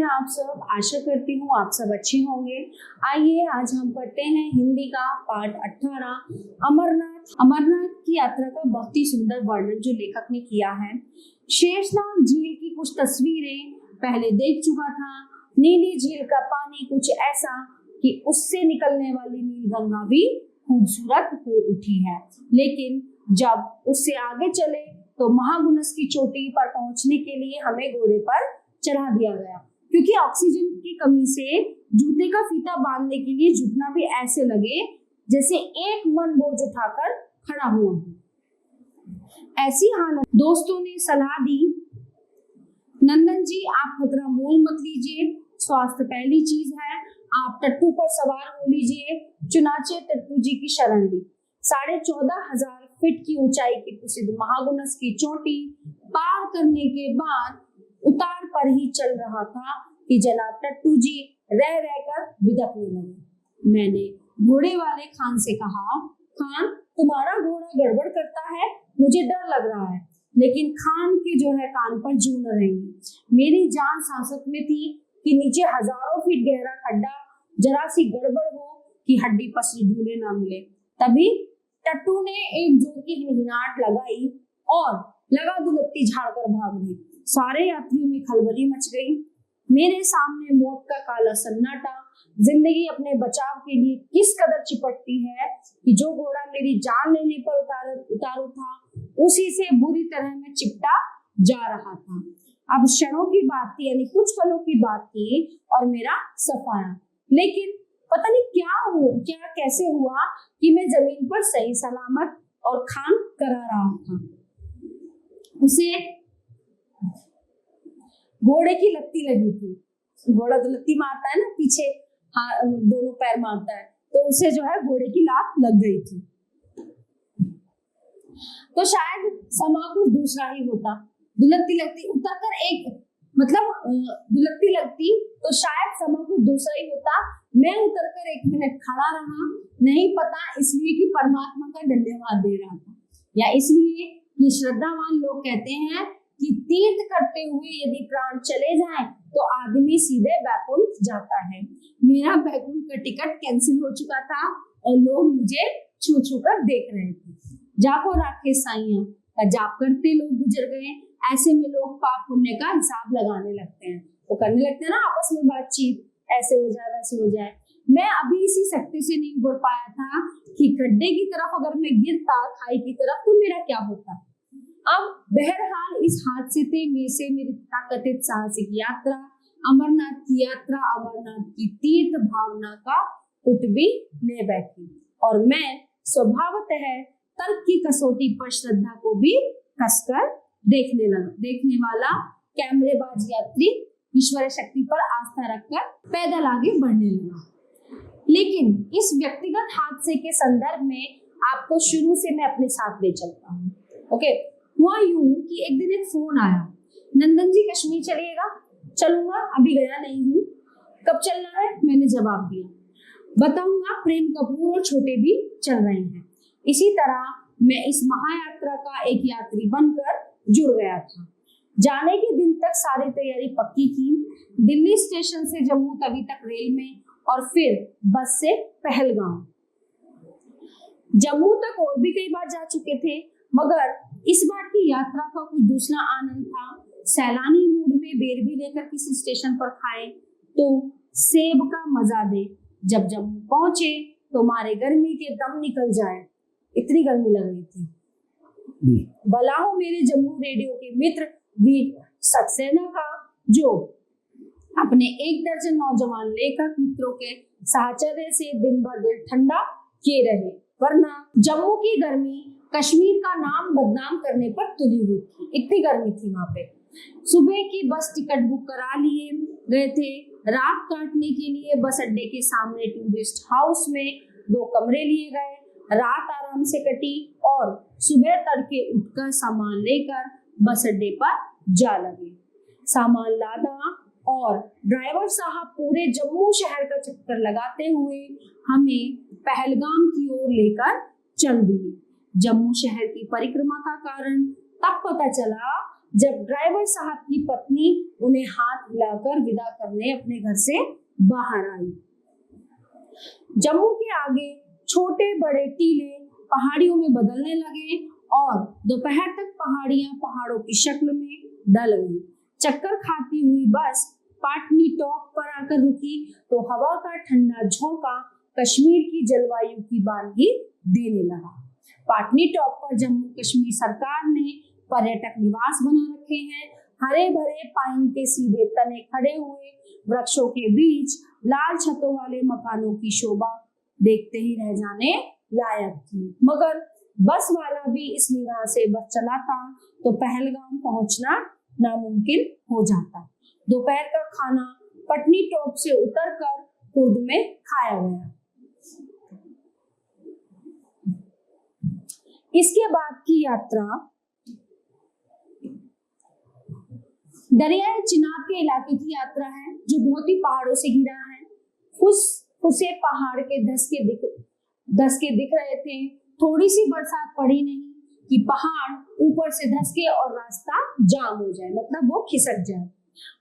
आप सब? आशा करती हूँ आप सब अच्छे होंगे। आइए आज हम पढ़ते हैं हिंदी का पाठ 18 अमरनाथ की यात्रा का बहुत ही सुंदर वर्णन जो लेखक ने किया है। शेषनाग झील की कुछ तस्वीरें पहले देख चुका था। नीली झील का पानी कुछ ऐसा कि उससे निकलने वाली नील गंगा भी खूबसूरत हो उठी है, लेकिन जब उससे आगे चले तो महागुनस की चोटी पर पहुंचने के लिए हमें घोड़े पर चढ़ा दिया गया, क्योंकि ऑक्सीजन की कमी से जूते का फीता बांधने के लिए झुकना भी ऐसे लगे जैसे एक मन बोझ उठाकर खड़ा हुआ हो। ऐसी हालत दोस्तों ने सलाह दी, नंदन जी आप खतरा मोल मत लीजिए, स्वास्थ्य पहली चीज है, आप टट्टू पर सवार हो लीजिए। चुनाचे टट्टू जी की शरण ली। 14,500 फीट की ऊंचाई की प्रसिद्ध महागुनस की चोटी पार करने के बाद उतार पर ही चल रहा था कि जनाब टट्टू जी रह रहकर बिदकने लगे। मैंने घोड़े वाले खान से कहा, खान तुम्हारा घोड़ा गड़बड़ करता है, मुझे डर लग रहा है। लेकिन खान के जो है कान पर जू न रही। मेरी जान सांसत में थी कि नीचे हजारों फीट गहरा खड्डा, जरा सी गड़बड़ हो कि हड्डी पसली ढूंढे ना मिले। तभी टट्टू ने एक जोर की हिनहिनाहट लगाई और लगा दुलत्ती झाड़कर भाग गई। सारे यात्रियों में खलबली मच गई। मेरे सामने मौत का काला सन्नाटा। जिंदगी अपने बचाव के लिए किस कदर चिपटती है कि जो घोड़ा मेरी जान लेने पर उतारू था उसी से बुरी तरह में चिपटा जा रहा था। अब क्षणों की बात थी, यानी कुछ पलों की बात थी और मेरा सफाया। लेकिन पता नहीं क्या कैसे हुआ कि मैं जमीन पर सही सलामत और खान करा रहा था। उसे घोड़े की लत्ती लगी थी। घोड़ा तो लत्ती मारता है ना, पीछे दोनों पैर मारता है, तो उसे जो है घोड़े की लात लग गई थी। तो शायद समा कुछ दूसरा ही होता। दुलत्ती लगती उतरकर दुलत्ती लगती तो शायद समा कुछ दूसरा ही होता। मैं उतरकर 1 मिनट खड़ा रहा, नहीं पता इसलिए कि परमात्मा का धन्यवाद दे रहा था, या इसलिए कि श्रद्धावान लोग कहते हैं कि तीर्थ करते हुए यदि प्राण चले जाएं तो आदमी सीधे बैकुंठ जाता है। मेरा बैकुंठ का टिकट कैंसिल हो चुका था और लोग मुझे छू छू कर देख रहे थे। जाको राखे साइयां का जाप करते लोग गुजर गए। ऐसे में लोग पाप पुण्य का हिसाब लगाने लगते हैं, वो करने लगते हैं ना आपस में बातचीत, ऐसे हो जाए वैसे हो जाए। मैं अभी इसी शक्ति से नहीं उभर पाया था कि गड्ढे की तरफ अगर मैं गिरता खाई की तरफ तो मेरा क्या होता। अब बहरहाल इस हादसे से मेरी तथाकथित साहसिक यात्रा, अमरनाथ की यात्रा, अमरनाथ की तीर्थ भावना का उठ भी ले बैठी और मैं स्वभावतः तर्क की कसौटी पर श्रद्धा को भी कसकर देखने लगा। देखने वाला कैमरेबाज यात्री ईश्वर शक्ति पर आस्था रखकर पैदल आगे बढ़ने लगा। लेकिन इस व्यक्तिगत हादसे के संदर्भ में आपको शुरू से मैं अपने साथ ले चलता हूँ। ओके, हुआ यूं कि एक दिन एक फोन आया, नंदन जी कश्मीर चलिएगा? चलूंगा, अभी गया नहीं हूँ। कब चलना है? मैंने जवाब दिया, बताऊंगा, प्रेम कपूर और छोटे भी चल रहे हैं। इसी तरह मैं इस महायात्रा का एक यात्री बनकर जुड़ गया था। जाने के दिन तक सारी तैयारी पक्की थी। दिल्ली स्टेशन से जम्मू तवी तक रेल में और फिर बस से पहलगाम। जम्मू तक और भी कई बार जा चुके थे, मगर इस बार की यात्रा का कुछ दूसरा आनंद था। सैलानी मूड में बेर भी लेकर किसी स्टेशन पर खाए तो सेब का मजा दे। जब जम्मू पहुंचे तो मारे गर्मी के दम निकल जाए, इतनी गर्मी लग रही थी। भला हो मेरे जम्मू रेडियो के मित्र वीर सक्सेना का, जो अपने 1 दर्जन नौजवान लेखक मित्रों के साहचर्य से दिन भर दिल ठंडा किए रहे, वरना जम्मू की गर्मी कश्मीर का नाम बदनाम करने पर तुली हुई थी। इतनी गर्मी थी वहां पे। सुबह की बस टिकट बुक करा लिए गए थे। रात काटने के लिए बस अड्डे के सामने टूरिस्ट हाउस में 2 कमरे लिए गए। रात आराम से कटी और सुबह तड़के उठकर सामान लेकर बस अड्डे पर जा लगे। सामान लादा और ड्राइवर साहब पूरे जम्मू शहर का चक्कर लगाते हुए हमें पहलगाम की ओर लेकर चल दिए। जम्मू शहर की परिक्रमा का कारण तब पता चला जब ड्राइवर साहब की पत्नी उन्हें हाथ हिलाकर विदा करने अपने घर से बाहर आई। जम्मू के आगे छोटे बड़े टीले पहाड़ियों में बदलने लगे और दोपहर तक पहाड़ियां पहाड़ों की शक्ल में ढल गई। चक्कर खाती हुई बस पाटनी टॉप पर आकर रुकी तो हवा का ठंडा झोंका कश्मीर की जलवायु की बानगी देने लगा। पाटनी टॉप पर जम्मू कश्मीर सरकार ने पर्यटक निवास बना रखे हैं। हरे भरे पाइन के सीधे तने खड़े हुए वृक्षों के बीच लाल छतों वाले मकानों की शोभा देखते ही रह जाने लायक थी। मगर बस वाला भी इस निगाह से बस चलाता तो पहलगाम पहुंचना नामुमकिन हो जाता। दोपहर का खाना पटनी टॉप से उतरकर खुर्द में खाया गया। इसके बाद की यात्रा दरियाए चिनाब के इलाके की यात्रा है, जो बहुत ही पहाड़ों से घिरा है। फुसे पहाड़ के धसके दिख रहे थे। थोड़ी सी बरसात पड़ी नहीं कि पहाड़ ऊपर से धसके और रास्ता जाम हो जाए, मतलब वो खिसक जाए।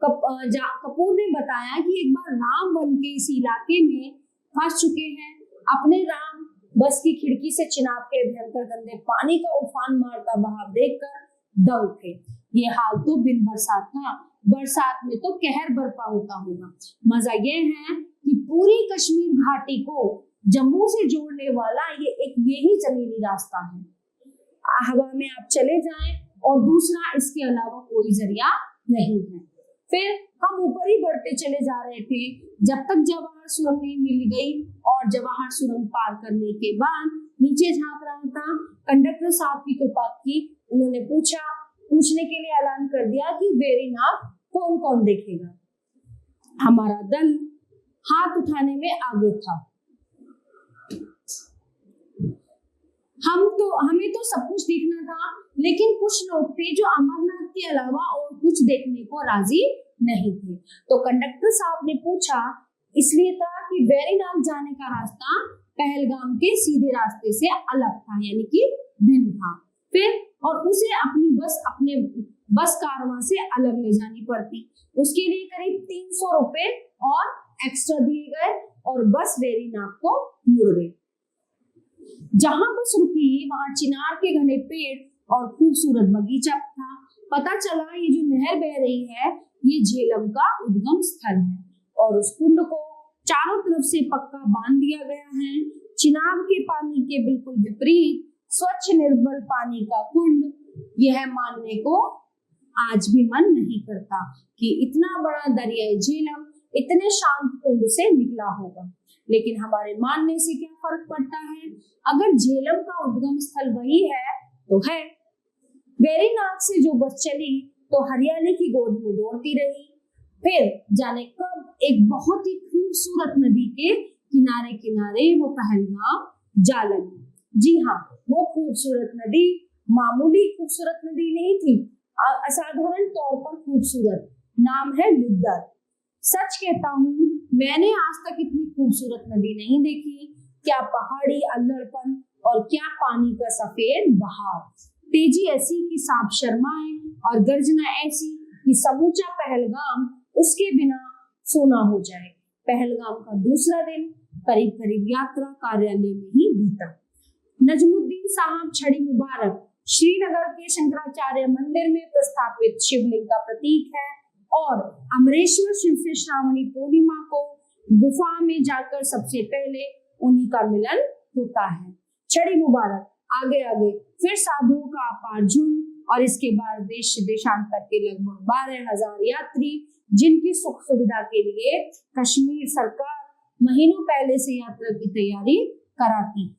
कपूर ने बताया कि एक बार राम बन के इस इलाके में फंस चुके हैं। अपने राम बस की खिड़की से चिनाब के भयंकर गंदे पानी का उफान मारता बहाव देखकर दंग थे। ये हाल तो बिन बरसात था, बरसात में तो कहर बरपा होता होगा। मजा ये है कि पूरी कश्मीर घाटी को जम्मू से जोड़ने वाला यही जमीनी रास्ता है। हवा में आप चले जाएं और दूसरा इसके अलावा कोई जरिया नहीं है। फिर हम ऊपर ही बढ़ते चले जा रहे थे जब तक जवाहर सुरंग नहीं मिल गई और जवाहर सुरंग पार करने के बाद नीचे झांक रहा था। कंडक्टर साहब की कृपा की, उन्होंने पूछने के लिए ऐलान कर दिया कि वेरीनाग कौन कौन देखेगा। हमारा दल हाथ उठाने में आगे था। हमें तो सब कुछ देखना था, लेकिन कुछ लोग थे जो अमरनाथ के अलावा और कुछ देखने को राजी नहीं थे। तो कंडक्टर साहब ने पूछा, इसलिए था कि वेरीनाग जाने का रास्ता पहलगाम के सीधे रास्ते से अलग था, यानी कि भिन्न था। फिर और उसे अपने बस कारवां से अलग ले जानी पड़ती। उसके लिए करीब 300 रुपए और एक्स्ट्रा दिए गए और बस वेरीनाग को मुड़ गई। जहां बस रुकी वहां चिनार के घने पेड़ और खूबसूरत बगीचा था। पता चला ये जो नहर बह रही है ये झेलम का उद्गम स्थल है और उस कुंड को चारों तरफ से पक्का बांध दिया गया है। चिनाब के पानी के बिल्कुल विपरीत स्वच्छ निर्मल पानी का कुंड, यह मानने को आज भी मन नहीं करता कि इतना बड़ा दरियाई झेलम इतने शांत कुंड से निकला होगा। लेकिन हमारे मानने से क्या फर्क पड़ता है, अगर झेलम का उद्गम स्थल वही है तो है। वेरीनाग से जो बस चली तो हरियाली की गोद में दौड़ती रही। फिर जाने कब एक बहुत ही खूबसूरत नदी के किनारे किनारे वो पहलगाम जा लगी। जी हाँ, वो खूबसूरत नदी मामूली खूबसूरत नदी नहीं थी, असाधारण तौर पर खूबसूरत। नाम है लिद्दर। सच कहता हूँ, मैंने आज तक इतनी खूबसूरत नदी नहीं देखी। क्या पहाड़ी अल्लड़पन और क्या पानी का सफेद बहाव। तेजी ऐसी कि सांप शर्माए और गर्जना ऐसी कि समूचा पहलगाम उसके बिना सोना हो जाए। पहलगाम का दूसरा दिन करीब करीब यात्रा कार्यालय में ही बीता। नजमुद्दीन साहब छड़ी मुबारक श्रीनगर के शंकराचार्य मंदिर में प्रस्थापित शिवलिंग का प्रतीक है और अमरेश्वर शिव से श्रावणी पूर्णिमा को गुफा में जाकर सबसे पहले उन्हीं का मिलन होता है। छड़ी मुबारक आगे आगे फिर साधुओं का अपार झुंड और इसके बाद देश देशांतर के लगभग 12,000 यात्री, जिनकी सुख सुविधा के लिए कश्मीर सरकार महीनों पहले से यात्रा की तैयारी कराती है,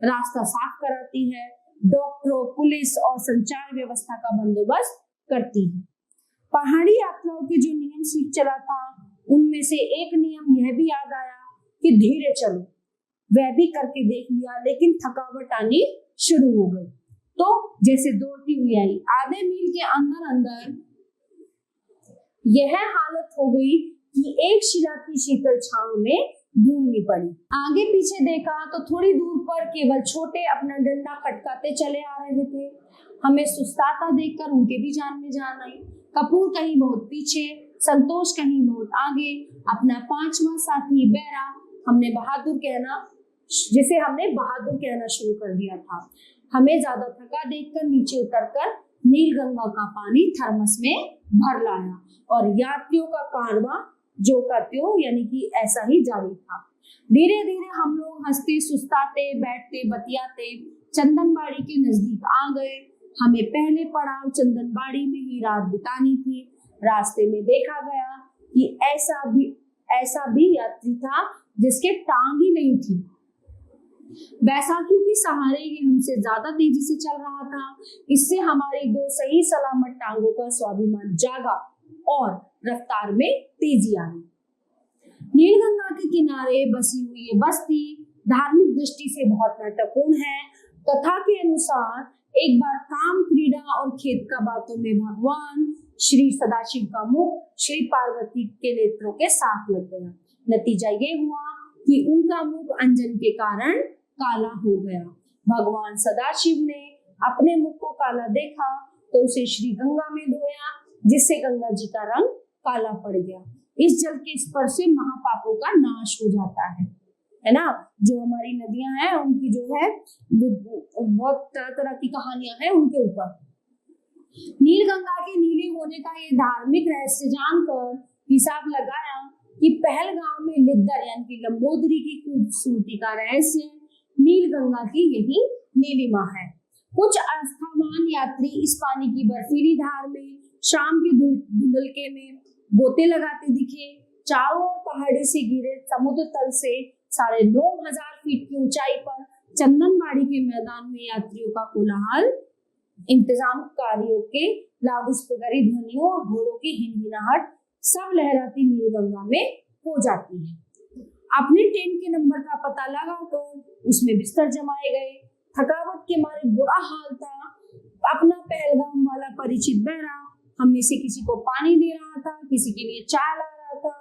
रास्ता साफ कराती है, डॉक्टरों, पुलिस और संचार व्यवस्था का बंदोबस्त करती है। पहाड़ी यात्राओं के जो नियम सीख चला था, उनमें से एक नियम यह भी याद आया कि धीरे चलो। वह भी करके देख लिया, लेकिन थकावट आनी शुरू हो गई तो जैसे दौड़ती हुई आई। आधे मील के अंदर अंदर यह हालत हो गई कि एक शिला की शीतल छांव में ढूंढनी पड़ी। आगे पीछे देखा तो थोड़ी दूर पर केवल छोटे अपना डंडा खटकाते चले आ रहे थे। हमें सुस्ताता देखकर उनके भी जान में जान आई। कपूर कहीं बहुत पीछे, संतोष कहीं बहुत आगे। अपना 5वां साथी बैरा हमने बहादुर कहना शुरू कर दिया था। हमें ज्यादा थका देखकर नीचे उतरकर नीलगंगा का पानी थर्मस में भर लाया और यात्रियों का कारवां जो का त्यों यानी कि ऐसा ही जारी था। धीरे धीरे हम लोग हंसते सुस्ताते बैठते बतियाते चंदनबाड़ी के नजदीक आ गए। हमें पहले पड़ाव चंदनबाड़ी में ही रात बितानी थी। रास्ते में देखा गया कि ऐसा भी यात्री था जिसके टांग ही नहीं थी। बैसाखियों के सहारे ये हमसे ज्यादा तेजी से चल रहा था। इससे हमारी 2 सही सलामत टांगों का स्वाभिमान जागा और रफ्तार में तेजी आ गई। नीलगंगा के किनारे बसी हुई ये बस्ती धार्मिक दृष्टि से बहुत महत्वपूर्ण है। कथा के अनुसार एक बार काम, क्रीड़ा और खेत का बातों में भगवान श्री सदाशिव का मुख श्री पार्वती के नेत्रों के साथ लग गया। नतीजा ये हुआ कि उनका मुख अंजन के कारण काला हो गया। भगवान सदाशिव ने अपने मुख को काला देखा तो उसे श्री गंगा में धोया, जिससे गंगा जी का रंग काला पड़ गया। इस जल के स्पर्श से महापापों का नाश हो जाता है ना। जो हमारी नदियां हैं उनकी जो है बहुत तरह तरह की कहानियां हैं उनके ऊपर। नीलगंगा के नीले होने का ये धार्मिक रहस्य जानकर हिसाब लगाया कि पहलगाम में लिद्दर यानी कि लंबोदरी की खूबसूरती का रहस्य नीलगंगा की यही नीलिमा है। कुछ अस्थावान यात्री इस पानी की बर्फीली धार में शाम के धुंधलके में गोते लगाते दिखे। चारों ओर पहाड़ी से घिरे समुद्र तल से 9,500 फीट की ऊंचाई पर चंदनबाड़ी के मैदान में यात्रियों का कोलाहल, इंतजामकारियों के लाउडस्पीकरी ध्वनियों और घोड़ों की हिनहिनाहट सब लहराती नीलगंगा में हो जाती है। अपने टेंट के नंबर का पता लगाकर उसमें बिस्तर जमाए गए। थकावट के मारे बुरा हाल था। अपना पहलगाम वाला परिचित बहरा हम में से किसी को पानी दे रहा था, किसी के लिए चाय ला रहा था।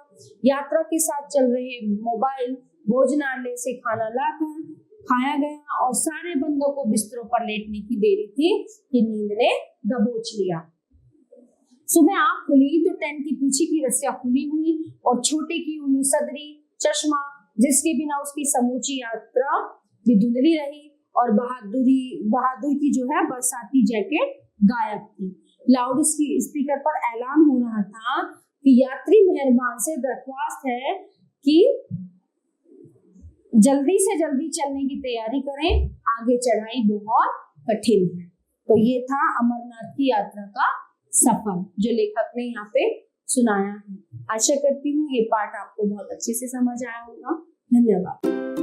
यात्रा के साथ चल रहे मोबाइल भोजनालय से खाना लाकर खाया गया और सारे बंदों को बिस्तरों पर लेटने की देरी थी कि नींद ने दबोच लिया। सुबह आंख खुली तो टेंट के पीछे की रस्सियां खुली हुई और छोटे की ऊनी सदरी चश्मा, जिसके बिना उसकी समूची यात्रा भी धुंधली रही, और बहादुर की जो है बरसाती जैकेट गायब थी। लाउड स्पीकर पर ऐलान हो रहा था कि यात्री मेहरबान से दरख्वास्त है कि जल्दी से जल्दी चलने की तैयारी करें, आगे चढ़ाई बहुत कठिन है। तो ये था अमरनाथ की यात्रा का सफर जो लेखक ने यहाँ पे सुनाया है। आशा करती हूँ ये पाठ आपको बहुत अच्छे से समझ आया होगा। धन्यवाद।